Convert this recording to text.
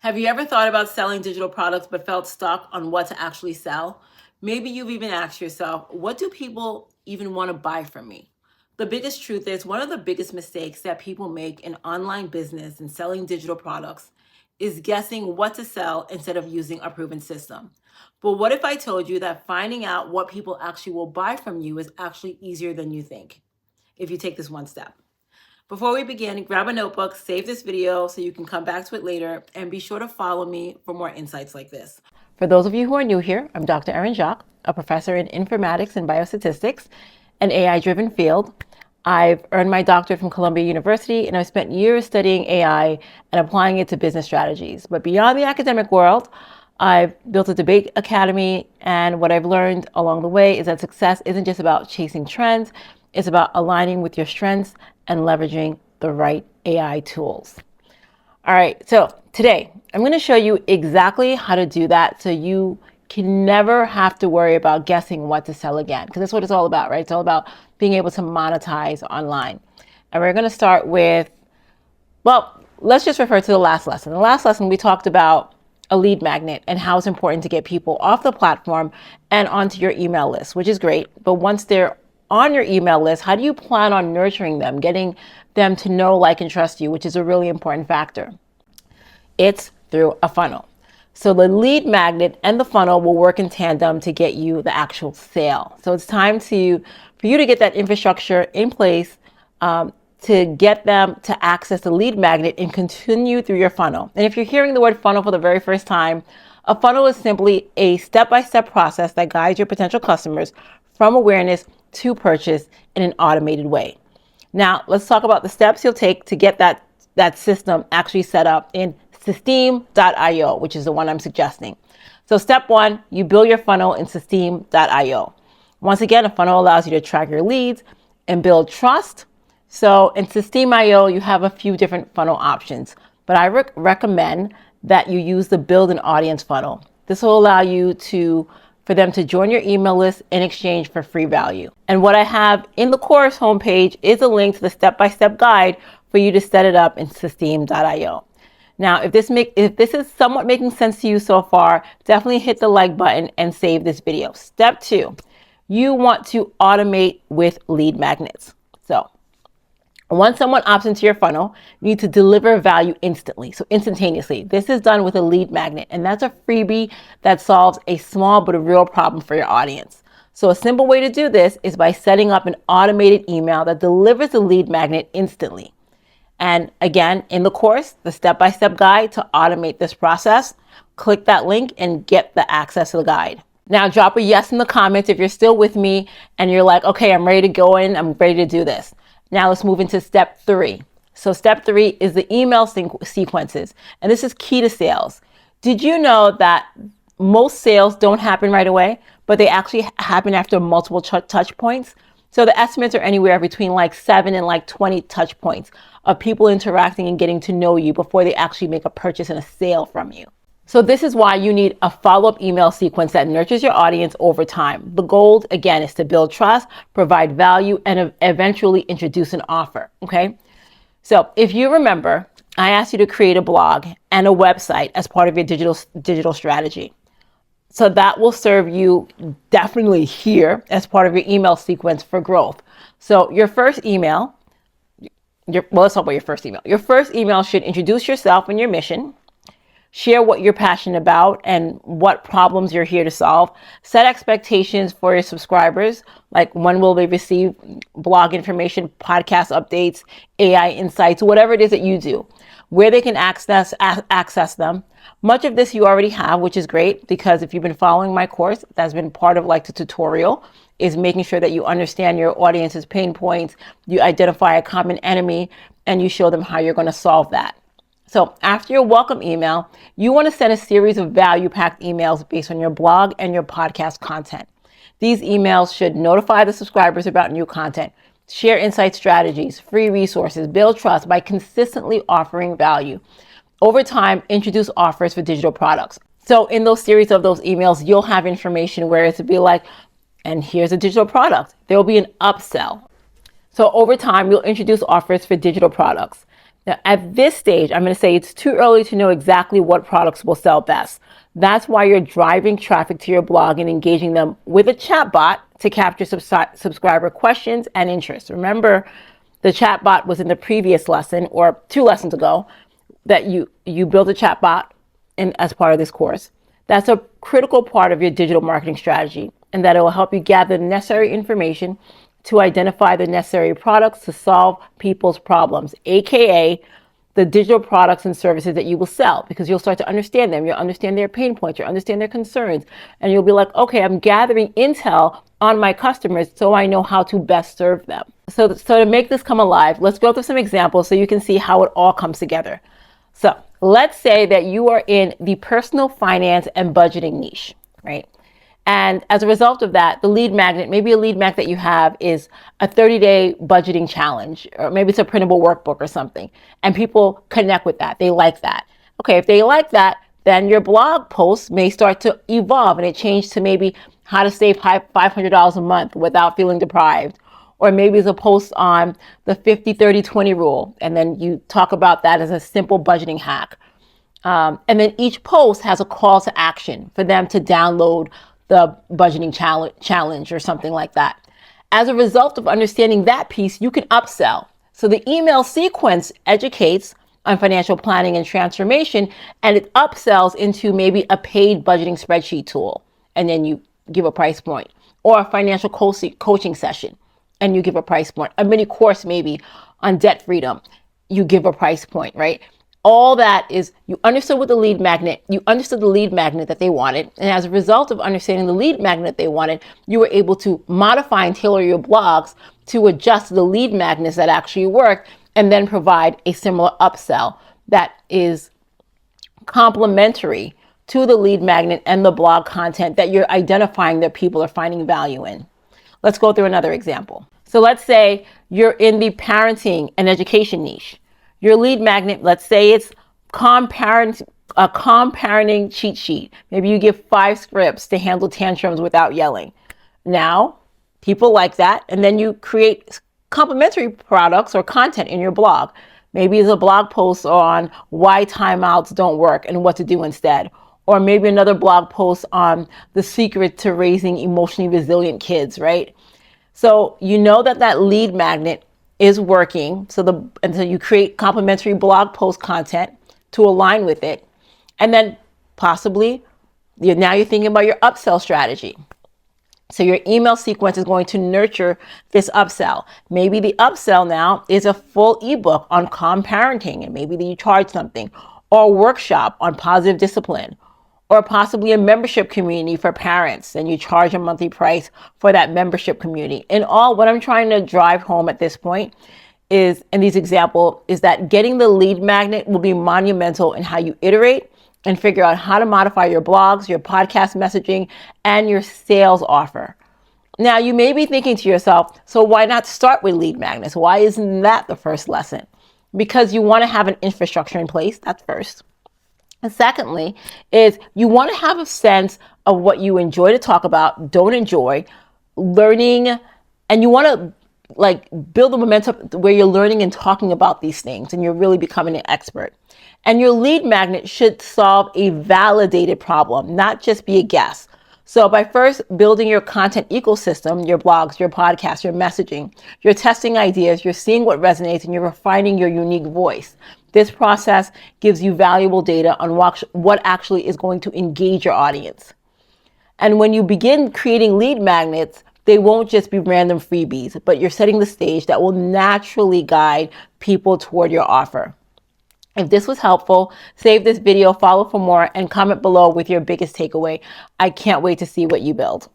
Have you ever thought about selling digital products but felt stuck on what to actually sell? Maybe you've even asked yourself, what do people even want to buy from me? The biggest truth is one of the biggest mistakes that people make in online business and selling digital products is guessing what to sell instead of using a proven system. But what if I told you that finding out what people actually will buy from you is actually easier than you think if you take this one step? Before we begin, grab a notebook, save this video so you can come back to it later, and be sure to follow me for more insights like this. For those of you who are new here, I'm Dr. Erin Jacques, a professor in informatics and biostatistics, an AI-driven field. I've earned my doctorate from Columbia University, and I've spent years studying AI and applying it to business strategies. But beyond the academic world, I've built a debate academy, and what I've learned along the way is that success isn't just about chasing trends, it's about aligning with your strengths and leveraging the right AI tools. All right, so today I'm going to show you exactly how to do that so you can never have to worry about guessing what to sell again, because that's what it's all about, right? It's all about being able to monetize online. And we're going to start with, well, let's just refer to the last lesson. The last lesson we talked about a lead magnet and how it's important to get people off the platform and onto your email list, which is great. But once they're on your email list, how do you plan on nurturing them, getting them to know, like, and trust you, which is a really important factor? It's through a funnel. So the lead magnet and the funnel will work in tandem to get you the actual sale. So it's time for you to get that infrastructure in place to get them to access the lead magnet and continue through your funnel. And if you're hearing the word funnel for the very first time, a funnel is simply a step-by-step process that guides your potential customers from awareness to purchase in an automated way. Now, let's talk about the steps you'll take to get that system actually set up in Systeme.io, which is the one I'm suggesting. So step one, you build your funnel in Systeme.io. Once again, a funnel allows you to track your leads and build trust. So in Systeme.io, you have a few different funnel options, but I recommend that you use the build an audience funnel. This will allow you for them to join your email list in exchange for free value. And what I have in the course homepage is a link to the step-by-step guide for you to set it up in Systeme.io. Now, if this is somewhat making sense to you so far, definitely hit the like button and save this video. Step two, you want to automate with lead magnets. So once someone opts into your funnel, you need to deliver value instantly, so instantaneously. This is done with a lead magnet, and that's a freebie that solves a small but a real problem for your audience. So a simple way to do this is by setting up an automated email that delivers the lead magnet instantly. And again, in the course, the step-by-step guide to automate this process, click that link and get the access to the guide. Now, drop a yes in the comments if you're still with me and you're like, okay, I'm ready to go in, I'm ready to do this. Now let's move into step three. So step three is the email sequences. And this is key to sales. Did you know that most sales don't happen right away, but they actually happen after multiple touch points? So the estimates are anywhere between like 7 and 20 touch points of people interacting and getting to know you before they actually make a purchase and a sale from you. So this is why you need a follow-up email sequence that nurtures your audience over time. The goal, again, is to build trust, provide value, and eventually introduce an offer, okay? So if you remember, I asked you to create a blog and a website as part of your digital strategy. So that will serve you definitely here as part of your email sequence for growth. So your first email, let's talk about your first email. Your first email should introduce yourself and your mission. Share what you're passionate about and what problems you're here to solve. Set expectations for your subscribers, like when will they receive blog information, podcast updates, AI insights, whatever it is that you do, where they can access them. Much of this you already have, which is great, because if you've been following my course, that's been part of like the tutorial, is making sure that you understand your audience's pain points, you identify a common enemy, and you show them how you're going to solve that. So after your welcome email, you want to send a series of value-packed emails based on your blog and your podcast content. These emails should notify the subscribers about new content, share insight strategies, free resources, build trust by consistently offering value. Over time, introduce offers for digital products. So in those series of those emails, you'll have information where it's to be like, and here's a digital product. There will be an upsell. So over time, you'll introduce offers for digital products. Now, at this stage, I'm going to say it's too early to know exactly what products will sell best. That's why you're driving traffic to your blog and engaging them with a chatbot to capture subscriber questions and interests. Remember, the chatbot was in the previous lesson or 2 lessons ago that you build a chatbot as part of this course. That's a critical part of your digital marketing strategy, and that it will help you gather the necessary information to identify the necessary products to solve people's problems, aka the digital products and services that you will sell, because you'll start to understand them. You'll understand their pain points, you'll understand their concerns, and you'll be like, okay, I'm gathering intel on my customers so I know how to best serve them. So to make this come alive, let's go through some examples so you can see how it all comes together. So let's say that you are in the personal finance and budgeting niche, right? And as a result of that, the lead magnet, maybe a lead magnet that you have is a 30-day budgeting challenge, or maybe it's a printable workbook or something. And people connect with that. They like that. Okay, if they like that, then your blog posts may start to evolve and it changes to maybe how to save $500 a month without feeling deprived. Or maybe it's a post on the 50-30-20 rule. And then you talk about that as a simple budgeting hack. And then each post has a call to action for them to download the budgeting challenge or something like that. As a result of understanding that piece, you can upsell. So the email sequence educates on financial planning and transformation, and it upsells into maybe a paid budgeting spreadsheet tool. And then you give a price point, or a financial coaching session, and you give a price point. A mini course maybe on debt freedom, you give a price point, right? All that is, you understood what the lead magnet, you understood the lead magnet that they wanted. And as a result of understanding the lead magnet they wanted, you were able to modify and tailor your blogs to adjust the lead magnets that actually work, and then provide a similar upsell that is complementary to the lead magnet and the blog content that you're identifying that people are finding value in. Let's go through another example. So let's say you're in the parenting and education niche. Your lead magnet, let's say it's a calm parenting cheat sheet. Maybe you give 5 scripts to handle tantrums without yelling. Now, people like that, and then you create complementary products or content in your blog. Maybe it's a blog post on why timeouts don't work and what to do instead. Or maybe another blog post on the secret to raising emotionally resilient kids, right? So you know that lead magnet is working. So you create complementary blog post content to align with it. And then possibly now you're thinking about your upsell strategy. So your email sequence is going to nurture this upsell. Maybe the upsell now is a full ebook on calm parenting, and maybe you charge something, or a workshop on positive discipline, or possibly a membership community for parents, and you charge a monthly price for that membership community. In all, what I'm trying to drive home at this point is, in these examples, is that getting the lead magnet will be monumental in how you iterate and figure out how to modify your blogs, your podcast messaging, and your sales offer. Now, you may be thinking to yourself, so why not start with lead magnets? Why isn't that the first lesson? Because you want to have an infrastructure in place. That's first. And secondly, is you want to have a sense of what you enjoy to talk about, don't enjoy, learning, and you want to build the momentum where you're learning and talking about these things and you're really becoming an expert. And your lead magnet should solve a validated problem, not just be a guess. So by first building your content ecosystem, your blogs, your podcasts, your messaging, you're testing ideas, you're seeing what resonates, and you're refining your unique voice. This process gives you valuable data on what actually is going to engage your audience. And when you begin creating lead magnets, they won't just be random freebies, but you're setting the stage that will naturally guide people toward your offer. If this was helpful, save this video, follow for more, and comment below with your biggest takeaway. I can't wait to see what you build.